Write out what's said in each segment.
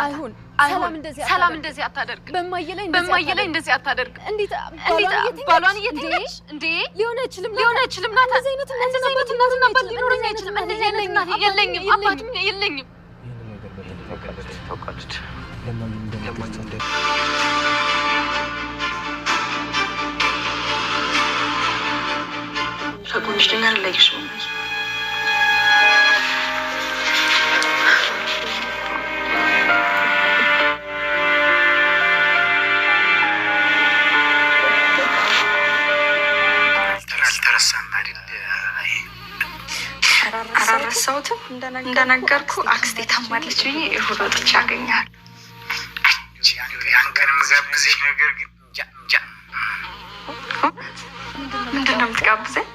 አይሁን ሰላም እንደዚህ አታደርግ በማየ ላይ እንደዚህ አታደርግ እንዴት ባሏን እየተኛች እንዴ ሊሆን አይችልም ናታ እንደዚህ አይነት እናትና አባት ሊኖረኝ አይችልም እንደዚህ አይነት እናት የለኝም አባትም የለኝም ታውቃለች ከጎንሽ ነኝ አልለይሽም አራራሳውትም እንደነገርኩ አክስቴ ታማለች ብዬ እሁድ ወጥቼ አገኛለሁ። ያን ቀን የምጋብዝሽ ነገር ግን እንጃ ምንድን ነው የምትጋብዘኝ?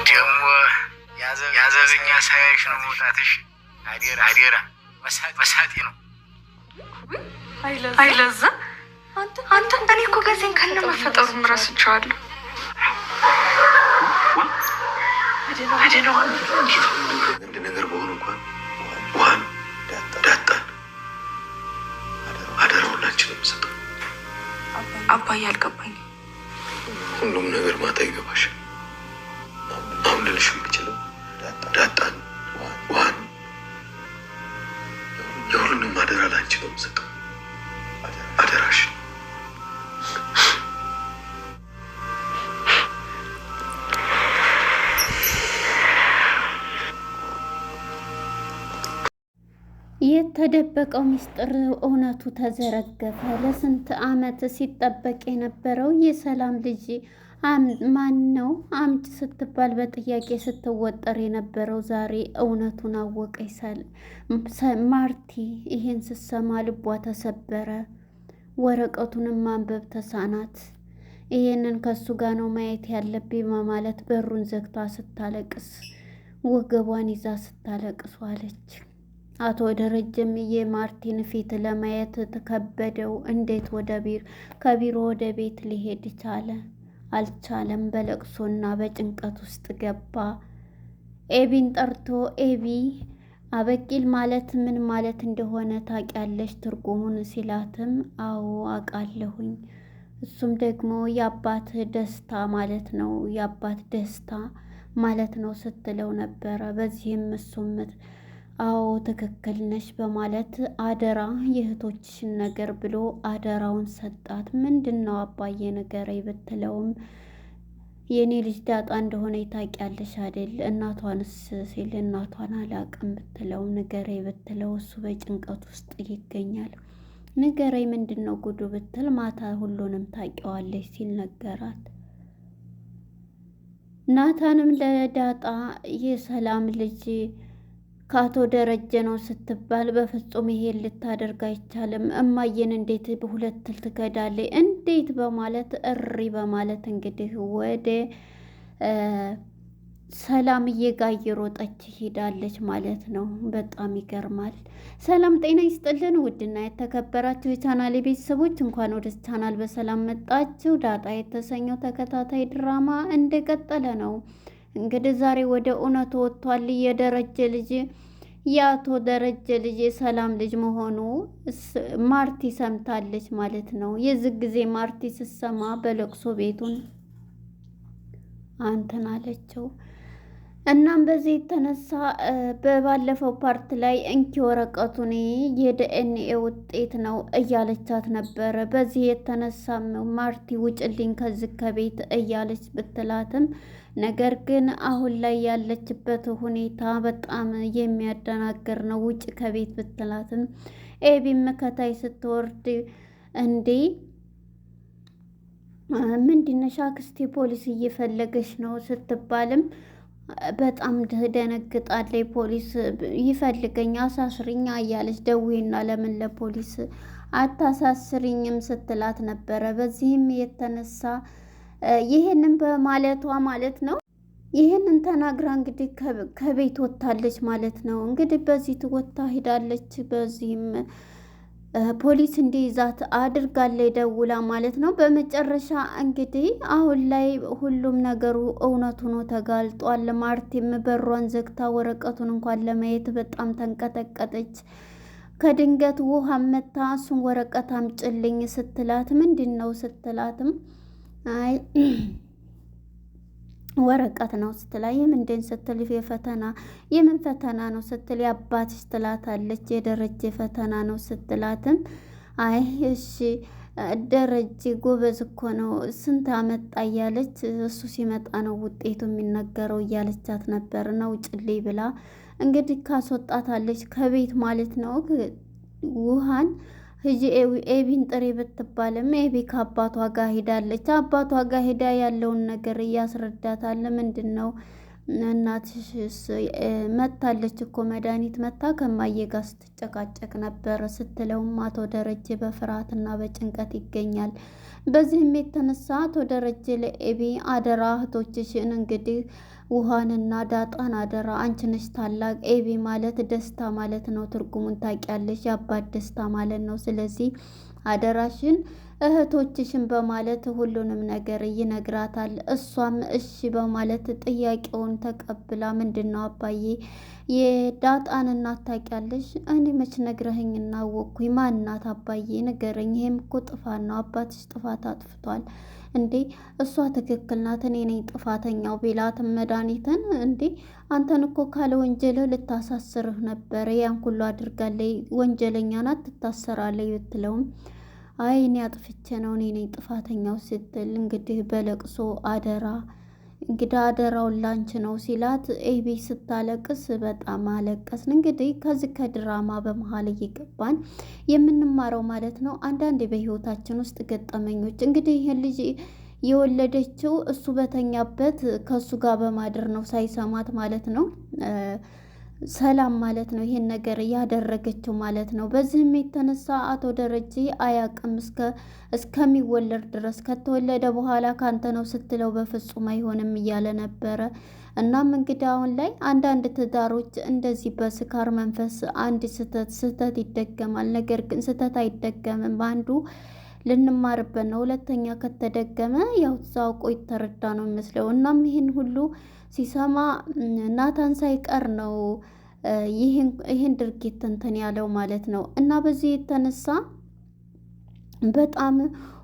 ደግሞ ያዘበኛ ሳያሽ ነው መውጣትሽ። አዴራ መሳጤ ነው። አይለዛ አንተ እኔ እኮ ጋዜን ከነ መፈጠሩ እረስቸዋለሁ። አንድ ነገር በሆነ እንኳን ውሃን ዳጣን አደራ ሁላችንም ሰጠን። አባዬ አልገባኝ። ሁሉም ነገር ማታ ይገባሻል። አሁን ልልሽ የምችለው ዳጣን ውሃን የሁሉንም አደራ ላንቺ ነው የምሰጠው። አደራሽ የተደበቀው ሚስጥር እውነቱ ተዘረገፈ። ለስንት ዓመት ሲጠበቅ የነበረው የሰላም ልጅ ማን ነው አምጪ ስትባል በጥያቄ ስትወጠር የነበረው ዛሬ እውነቱን አወቀች። ማርቲ ይሄን ስትሰማ ልቧ ተሰበረ። ወረቀቱንም ማንበብ ተሳናት። ይሄንን ከሱ ጋር ነው ማየት ያለብኝ በማለት በሩን ዘግታ ስታለቅስ ወገቧን ይዛ ስታለቅስ ዋለች። አቶ ደረጀም የማርቲን ፊት ለማየት ተከበደው። እንዴት ከቢሮ ወደ ቤት ሊሄድ ቻለ? አልቻለም። በለቅሶና በጭንቀት ውስጥ ገባ። ኤቢን ጠርቶ ኤቢ አበቂል ማለት ምን ማለት እንደሆነ ታውቂያለሽ ትርጉሙን ሲላትም አዎ አውቃለሁኝ፣ እሱም ደግሞ የአባት ደስታ ማለት ነው፣ የአባት ደስታ ማለት ነው ስትለው ነበረ። በዚህም እሱም አዎ ትክክል ነሽ በማለት አደራ የእህቶችሽን ነገር ብሎ አደራውን ሰጣት። ምንድን ነው አባዬ ንገረኝ ብትለውም የኔ ልጅ ዳጣ እንደሆነ ታውቂያለሽ አይደል? እናቷንስ ሲል እናቷን አላውቅም ብትለውም ንገረኝ ብትለው እሱ በጭንቀት ውስጥ ይገኛል። ንገረኝ ምንድን ነው ጉዱ ብትል ማታ ሁሉንም ታውቂዋለሽ ሲል ነገራት። ናታንም ለዳጣ የሰላም ልጅ ከአቶ ደረጀ ነው ስትባል በፍጹም ይሄን ልታደርግ አይቻልም፣ እማዬን እንዴት በሁለት ትገዳለች እንዴት በማለት እሪ በማለት እንግዲህ ወደ ሰላምዬ ጋር እየሮጠች ሄዳለች ማለት ነው። በጣም ይገርማል። ሰላም ጤና ይስጥልን ውድና የተከበራችሁ የቻናሌ ቤተሰቦች እንኳን ወደ ቻናል በሰላም መጣችሁ። ዳጣ የተሰኘው ተከታታይ ድራማ እንደቀጠለ ነው። እንግዲህ ዛሬ ወደ እውነቱ ወጥቷል። የደረጀ ልጅ የአቶ ደረጀ ልጅ የሰላም ልጅ መሆኑ ማርቲ ሰምታለች ማለት ነው። የዚህ ጊዜ ማርቲ ስትሰማ በለቅሶ ቤቱን አንተን አለችው። እናም በዚህ የተነሳ በባለፈው ፓርት ላይ እንኪ ወረቀቱን የዲኤንኤ ውጤት ነው እያለቻት ነበረ። በዚህ የተነሳም ማርቲ ውጭልኝ ከዚህ ከቤት እያለች ብትላትም ነገር ግን አሁን ላይ ያለችበት ሁኔታ በጣም የሚያደናግር ነው። ውጭ ከቤት ብትላትም ኤቢም ከታይ ስትወርድ እንዴ ምንድነሽ አክስቴ ፖሊስ እየፈለገች ነው ስትባልም በጣም ደነግጣለች። ፖሊስ ይፈልገኝ አሳስሪኛ እያለች ደዌና ለምን ለፖሊስ አታሳስሪኝም ስትላት ነበረ። በዚህም የተነሳ ይህንን በማለቷ ማለት ነው ይህንን ተናግራ እንግዲህ ከቤት ወጥታለች ማለት ነው። እንግዲህ በዚህ ወጥታ ሄዳለች። በዚህም ፖሊስ እንዲይዛት አድርጋለች ደውላ ማለት ነው። በመጨረሻ እንግዲህ አሁን ላይ ሁሉም ነገሩ እውነት ሆኖ ተጋልጧል። ማርቲም በሯን ዘግታ ወረቀቱን እንኳን ለማየት በጣም ተንቀጠቀጠች። ከድንገት ውሃ መታ እሱን ወረቀት አምጭልኝ ስትላት ምንድን ነው ስትላትም አይ ወረቀት ነው ስትላይ የምንድን ስትል የፈተና የምን ፈተና ነው ስትል የአባትሽ ትላታለች። የደረጀ ፈተና ነው ስትላትም አይ እሺ ደረጀ ጎበዝ እኮ ነው ስንት አመጣ እያለች እሱ ሲመጣ ነው ውጤቱ የሚነገረው እያለቻት ነበር። ነው ውጭልኝ ብላ እንግዲህ ካስወጣታለች ከቤት ማለት ነው። ውሃን ሂጂ ኤቢን ጥሪ ብትባልም ኤቢ ከአባቷ ጋር ሄዳለች። አባቷ ጋር ሄዳ ያለውን ነገር እያስረዳታል። ምንድን ነው እናትሽስ መታለች እኮ መድኃኒት መታ ከማዬ ጋር ስትጨቃጨቅ ነበር ስትለውም አቶ ደረጀ በፍርሃትና በጭንቀት ይገኛል። በዚህም የተነሳ አቶ ደረጀ ለኤቢ አደራ እህቶችሽን እንግዲህ ውሃንና ዳጣን አደራ፣ አንቺ ነሽ ታላቅ። ኤቢ ማለት ደስታ ማለት ነው። ትርጉሙን ታውቂያለሽ፣ የአባት ደስታ ማለት ነው። ስለዚህ አደራሽን እህቶችሽን በማለት ሁሉንም ነገር ይነግራታል። እሷም እሺ በማለት ጥያቄውን ተቀብላ ምንድን ነው አባዬ የዳጣን እናት ታውቂያለሽ? እኔ መች ነግረኸኝ እናወቅኩኝ። ማናት አባዬ ንገረኝ። ይሄም እኮ ጥፋት ነው። አባትሽ ጥፋት አጥፍቷል እንዴ? እሷ ትክክል ናት፣ እኔ ነኝ ጥፋተኛው ቢላትም መድኃኒትን እንዴ አንተን እኮ ካለ ወንጀልህ ልታሳስርህ ነበረ። ያን ሁሉ አድርጋለይ፣ ወንጀለኛ ናት ትታሰራለይ ብትለውም አይ እኔ አጥፍቼ ነው እኔ ነኝ ጥፋተኛው ስትል እንግዲህ በለቅሶ አደራ እንግዲህ አደራውን ላንቺ ነው ሲላት ኤቢ ስታለቅስ በጣም አለቀስን። እንግዲህ ከዚህ ከድራማ በመሀል እየገባን የምንማረው ማለት ነው አንዳንድ በህይወታችን ውስጥ ገጠመኞች እንግዲህ ይህን ልጅ የወለደችው እሱ በተኛበት ከሱ ጋር በማደር ነው ሳይሰማት ማለት ነው ሰላም ማለት ነው ይሄን ነገር ያደረገችው ማለት ነው። በዚህም የተነሳ አቶ ደረጀ አያቅም እስከሚወለድ ድረስ ከተወለደ በኋላ ካንተ ነው ስትለው በፍጹም አይሆንም እያለ ነበረ። እናም እንግዲህ አሁን ላይ አንዳንድ ትዳሮች እንደዚህ በስካር መንፈስ አንድ ስህተት ይደገማል። ነገር ግን ስህተት አይደገምም፣ በአንዱ ልንማርበት ነው። ሁለተኛ ከተደገመ ያው ዛውቆ ይተረዳ ነው የሚመስለው። እናም ይህን ሁሉ ሲሰማ ናታን ሳይቀር ነው ይህን ድርጊት እንትን ያለው ማለት ነው። እና በዚህ የተነሳ በጣም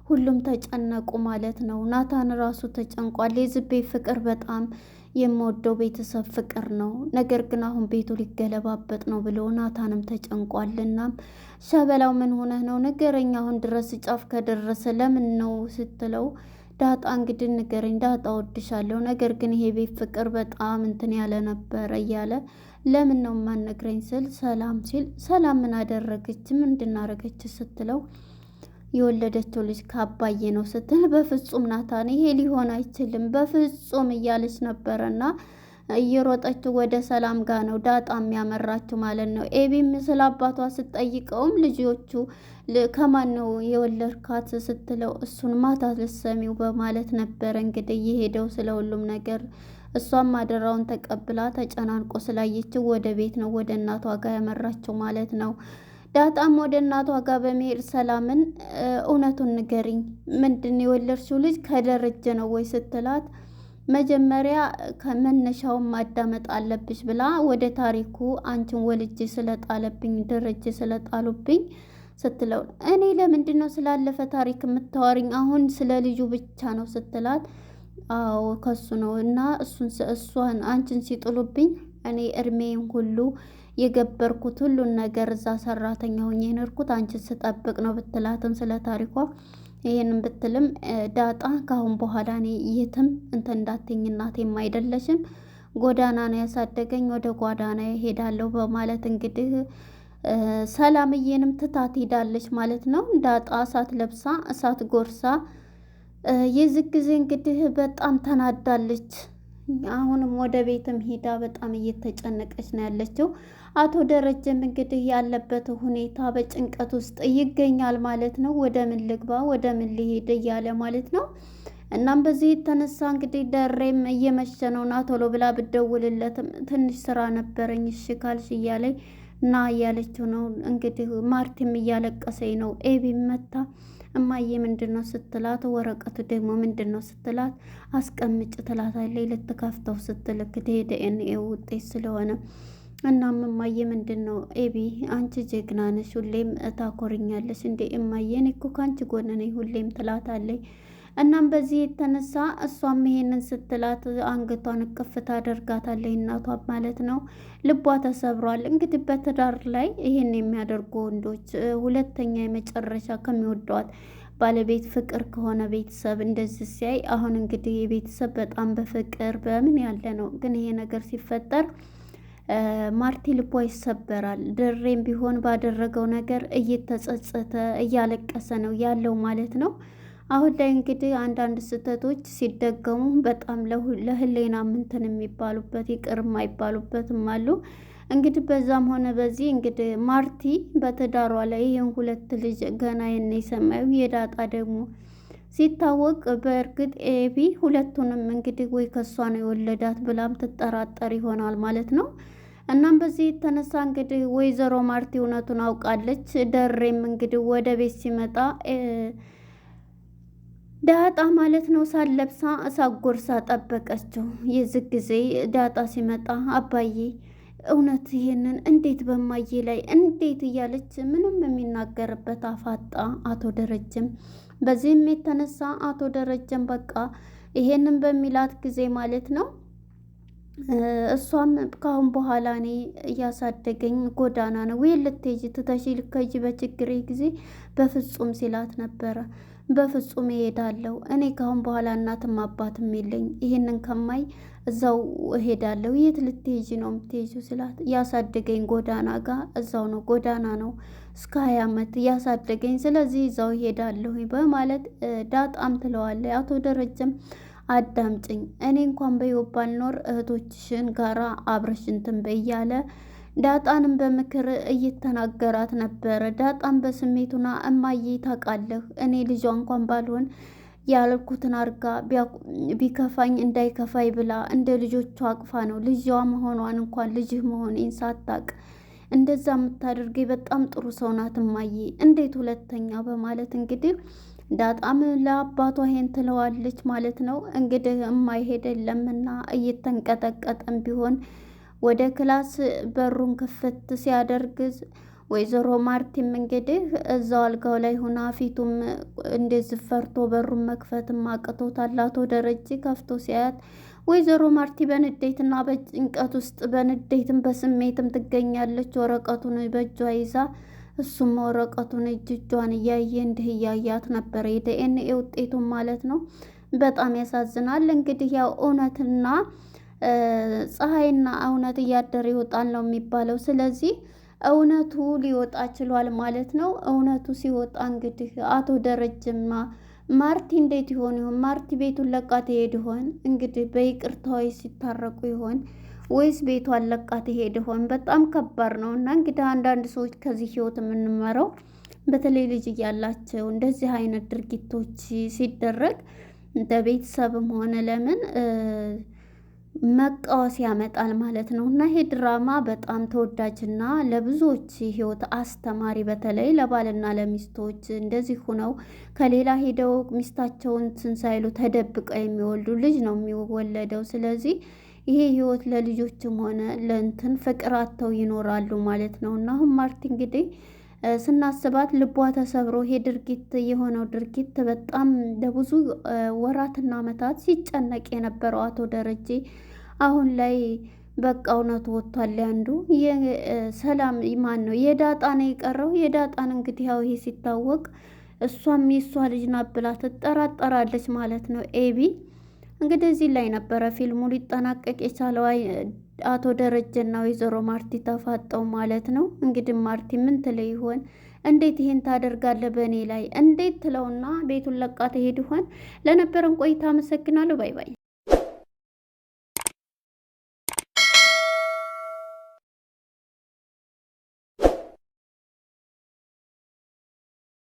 ሁሉም ተጨነቁ ማለት ነው። ናታን ራሱ ተጨንቋል። የዝቤ ፍቅር በጣም የምወደው ቤተሰብ ፍቅር ነው፣ ነገር ግን አሁን ቤቱ ሊገለባበጥ ነው ብሎ ናታንም ተጨንቋል። እናም ሸበላው ምን ሆነህ ነው ንገረኝ፣ አሁን ድረስ ጫፍ ከደረሰ ለምን ነው ስትለው ዳጣ እንግዲህ ንገረኝ፣ ዳጣ ወድሻለሁ፣ ነገር ግን ይሄ ቤት ፍቅር በጣም እንትን ያለ ነበረ እያለ ለምን ነው የማነግረኝ ስል ሰላም ሲል ሰላም ምን አደረገች ምንድን አደረገች ስትለው የወለደችው ልጅ ከአባዬ ነው ስትል በፍጹም ናታን ይሄ ሊሆን አይችልም በፍጹም እያለች ነበረና እየሮጠችው ወደ ሰላም ጋር ነው ዳጣ የሚያመራችው ማለት ነው። ኤቢም ስለ አባቷ ስትጠይቀውም ልጆቹ ከማን ነው የወለድካት ስትለው እሱን ማታ ልሰሚው በማለት ነበረ እንግዲህ የሄደው ስለ ሁሉም ነገር። እሷም አደራውን ተቀብላ ተጨናንቆ ስላየችው ወደ ቤት ነው ወደ እናቷ ጋር ያመራችው ማለት ነው። ዳጣም ወደ እናቷ ጋር በመሄድ ሰላምን እውነቱን ንገሪኝ፣ ምንድን የወለድሽው ልጅ ከደረጀ ነው ወይ ስትላት መጀመሪያ ከመነሻውን ማዳመጥ አለብሽ ብላ ወደ ታሪኩ አንቺን ወልጄ ስለጣለብኝ ደረጀ ስለጣሉብኝ ስትለው እኔ ለምንድን ነው ስላለፈ ታሪክ የምታወሪኝ? አሁን ስለ ልጁ ብቻ ነው ስትላት አዎ ከሱ ነው እና እሷን አንቺን ሲጥሉብኝ እኔ እድሜን ሁሉ የገበርኩት ሁሉን ነገር እዛ ሰራተኛ ሆኜ የኖርኩት አንቺን ስጠብቅ ነው ብትላትም ስለ ታሪኳ ይሄንን ብትልም ዳጣ ካሁን በኋላ እኔ የትም እንትን እንዳትኝ እናቴም አይደለሽም፣ ጎዳና ነው ያሳደገኝ፣ ወደ ጎዳና ሄዳለሁ በማለት እንግዲህ ሰላምዬንም ትታት ሄዳለች ማለት ነው። ዳጣ እሳት ለብሳ እሳት ጎርሳ የዚህ ጊዜ እንግዲህ በጣም ተናዳለች። አሁንም ወደ ቤትም ሄዳ በጣም እየተጨነቀች ነው ያለችው። አቶ ደረጀም እንግዲህ ያለበት ሁኔታ በጭንቀት ውስጥ ይገኛል ማለት ነው። ወደ ምን ልግባ ወደ ምን ልሄድ እያለ ማለት ነው። እናም በዚህ የተነሳ እንግዲህ ደሬም እየመሸ ነው ና ቶሎ ብላ ብደውልለትም ትንሽ ስራ ነበረኝ እሺ ካልሽ እያለኝ ና እያለችው ነው እንግዲህ። ማርቲም እያለቀሰኝ ነው። ኤቢም መታ እማዬ ምንድን ነው ስትላት ወረቀቱ ደግሞ ምንድን ነው ስትላት አስቀምጭ ትላታለች። ልትከፍተው ስትልክ ዲኤንኤ ውጤት ስለሆነ እናም እማዬ ምንድን ነው ኤቢ አንቺ ጀግና ነሽ፣ ሁሌም ታኮርኛለሽ እንዴ እማዬ፣ እኔ እኮ ከአንቺ ጎን ነኝ ሁሌም ትላታለች። እናም በዚህ የተነሳ እሷም ይሄንን ስትላት አንገቷን እቅፍ ታደርጋታለች፣ እናቷ ማለት ነው። ልቧ ተሰብሯል። እንግዲህ በትዳር ላይ ይሄን የሚያደርጉ ወንዶች ሁለተኛ የመጨረሻ ከሚወዷት ባለቤት ፍቅር ከሆነ ቤተሰብ እንደዚህ ሲያይ፣ አሁን እንግዲህ የቤተሰብ በጣም በፍቅር በምን ያለ ነው። ግን ይሄ ነገር ሲፈጠር ማርቲ ልቧ ይሰበራል። ድሬም ቢሆን ባደረገው ነገር እየተጸጸተ እያለቀሰ ነው ያለው ማለት ነው። አሁን ላይ እንግዲህ አንዳንድ ስህተቶች ሲደገሙ በጣም ለህሌና ምንትን የሚባሉበት ይቅር የማይባሉበትም አሉ። እንግዲህ በዛም ሆነ በዚህ እንግዲህ ማርቲ በትዳሯ ላይ ይህን 2 ልጅ ገና የነ ሰማዩ የዳጣ ደግሞ ሲታወቅ በእርግጥ ኤቢ ሁለቱንም እንግዲህ ወይ ከሷ ነው የወለዳት ብላም ትጠራጠር ይሆናል ማለት ነው። እናም በዚህ የተነሳ እንግዲህ ወይዘሮ ማርቲ እውነቱን አውቃለች። ደሬም እንግዲህ ወደ ቤት ሲመጣ ዳጣ ማለት ነው ሳለብሳ ሳጎርሳ ጠበቀችው። የዚህ ጊዜ ዳጣ ሲመጣ አባዬ እውነት ይሄንን እንዴት በማዬ ላይ እንዴት እያለች ምንም የሚናገርበት አፋጣ አቶ ደረጀም በዚህም የተነሳ አቶ ደረጀም በቃ ይሄንን በሚላት ጊዜ ማለት ነው እሷም ካሁን በኋላ እኔ እያሳደገኝ ጎዳና ነው ወይ ልትሄጂ ትተሽ ልከጂ በችግሬ ጊዜ በፍጹም ሲላት ነበረ። በፍጹም እሄዳለሁ እኔ ካሁን በኋላ እናትም አባትም የለኝ፣ ይሄንን ከማይ እዛው እሄዳለሁ። የት ልትሄጂ ነው የምትሄጂው ሲላት፣ ያሳደገኝ ጎዳና ጋር እዛው ነው ጎዳና ነው እስከ 20 ዓመት ያሳደገኝ፣ ስለዚህ እዛው እሄዳለሁ በማለት ዳጣም ትለዋለች። አቶ ደረጀም አዳምጭኝ፣ እኔ እንኳን በሕይወት ባልኖር እህቶችሽን ጋራ አብረሽ እንትን በይ እያለ ዳጣንም በምክር እየተናገራት ነበረ። ዳጣም በስሜቱና እማዬ ታውቃለህ፣ እኔ ልጇ እንኳን ባልሆን ያልኩትን አርጋ ቢከፋኝ እንዳይከፋይ ብላ እንደ ልጆቿ አቅፋ ነው ልጇ መሆኗን እንኳን ልጅህ መሆኔን ሳታቅ እንደዛ የምታደርገኝ በጣም ጥሩ ሰው ናት እማዬ፣ እንዴት ሁለተኛ በማለት እንግዲህ ዳጣም ለአባቷ ይሄን ትለዋለች ማለት ነው። እንግዲህ የማይሄድ የለምና እየተንቀጠቀጠም ቢሆን ወደ ክላስ በሩን ክፍት ሲያደርግ ወይዘሮ ማርቲም እንግዲህ እዛው አልጋው ላይ ሆና ፊቱም እንደዚህ ፈርቶ በሩን መክፈትም አቅቶታል። አቶ ደረጀ ከፍቶ ሲያያት ወይዘሮ ማርቲ በንዴትና በጭንቀት ውስጥ በንዴትም በስሜትም ትገኛለች። ወረቀቱን በእጇ ይዛ እሱም ወረቀቱን እጇን እያየ እንዲህ እያያት ነበረ፣ የዲኤንኤ ውጤቱን ማለት ነው። በጣም ያሳዝናል። እንግዲህ ያው እውነትና ፀሐይና እውነት እያደር ይወጣል ነው የሚባለው። ስለዚህ እውነቱ ሊወጣ ችሏል ማለት ነው። እውነቱ ሲወጣ እንግዲህ አቶ ደረጀና ማርቲ እንዴት ይሆን? ማርቲ ቤቱን ለቃ ትሄድ ይሆን? እንግዲህ በይቅርታዊ ሲታረቁ ይሆን ወይስ ቤቷን ለቃ ትሄድ ይሆን? በጣም ከባድ ነው እና እንግዲህ አንዳንድ ሰዎች ከዚህ ህይወት የምንመረው በተለይ ልጅ እያላቸው እንደዚህ አይነት ድርጊቶች ሲደረግ በቤተሰብም ሆነ ለምን መቃወስ ያመጣል ማለት ነው። እና ይሄ ድራማ በጣም ተወዳጅና ለብዙዎች ህይወት አስተማሪ፣ በተለይ ለባልና ለሚስቶች እንደዚህ ሆነው ከሌላ ሄደው ሚስታቸውን ትንሳይሉ ተደብቀው የሚወልዱ ልጅ ነው የሚወለደው። ስለዚህ ይሄ ህይወት ለልጆችም ሆነ ለእንትን ፍቅር አጥተው ይኖራሉ ማለት ነው። እና አሁን ማርቲ እንግዲህ ስናስባት ልቧ ተሰብሮ ይሄ ድርጊት የሆነው ድርጊት በጣም ለብዙ ወራትና ዓመታት ሲጨነቅ የነበረው አቶ ደረጀ አሁን ላይ በቃ እውነቱ ወጥቷል። አንዱ የሰላም ማን ነው የዳጣ ነው የቀረው። የዳጣን እንግዲህ ያው ይሄ ሲታወቅ እሷም የእሷ ልጅ ናት ብላ ትጠራጠራለች ማለት ነው። ኤቢ እንግዲህ እዚህ ላይ ነበረ ፊልሙ ሊጠናቀቅ የቻለው። አቶ ደረጀና ወይዘሮ ማርቲ ተፋጠው ማለት ነው። እንግዲህ ማርቲ ምን ትለው ይሆን? እንዴት ይሄን ታደርጋለህ በእኔ ላይ እንዴት ትለውና ቤቱን ለቃ ትሄድ ይሆን? ለነበረን ቆይታ አመሰግናለሁ። ባይ ባይ።